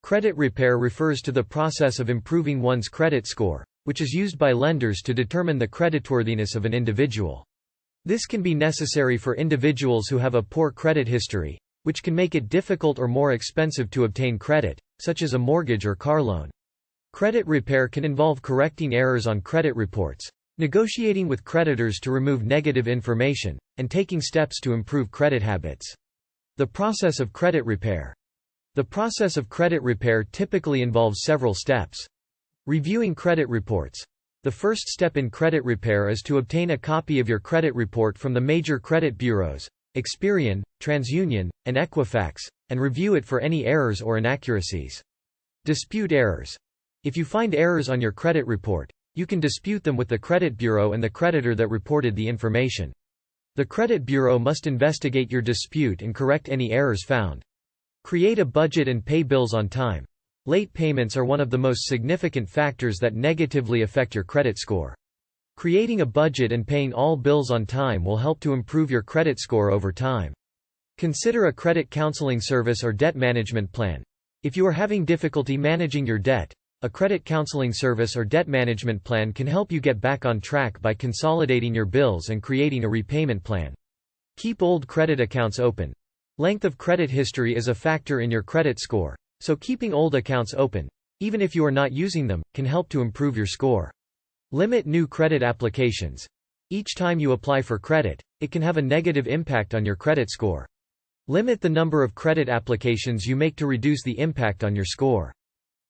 Credit repair refers to the process of improving one's credit score, which is used by lenders to determine the creditworthiness of an individual. This can be necessary for individuals who have a poor credit history, which can make it difficult or more expensive to obtain credit, such as a mortgage or car loan. Credit repair can involve correcting errors on credit reports, negotiating with creditors to remove negative information, and taking steps to improve credit habits. The process of credit repair. The process of credit repair typically involves several steps. Reviewing credit reports. The first step in credit repair is to obtain a copy of your credit report from the major credit bureaus, Experian, TransUnion, and Equifax, and review it for any errors or inaccuracies. Dispute errors. If you find errors on your credit report, you can dispute them with the credit bureau and the creditor that reported the information. The credit bureau must investigate your dispute and correct any errors found. Create a budget and pay bills on time. Late payments are one of the most significant factors that negatively affect your credit score. Creating a budget and paying all bills on time will help to improve your credit score over time. Consider a credit counseling service or debt management plan. If you are having difficulty managing your debt, a credit counseling service or debt management plan can help you get back on track by consolidating your bills and creating a repayment plan. Keep old credit accounts open. Length of credit history is a factor in your credit score, so keeping old accounts open, even if you are not using them, can help to improve your score. Limit new credit applications. Each time you apply for credit, it can have a negative impact on your credit score. Limit the number of credit applications you make to reduce the impact on your score.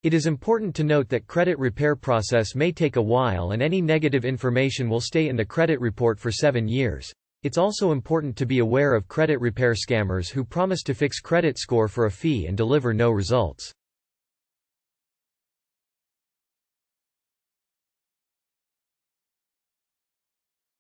It is important to note that credit repair process may take a while and any negative information will stay in the credit report for 7 years. It's also important to be aware of credit repair scammers who promise to fix credit score for a fee and deliver no results.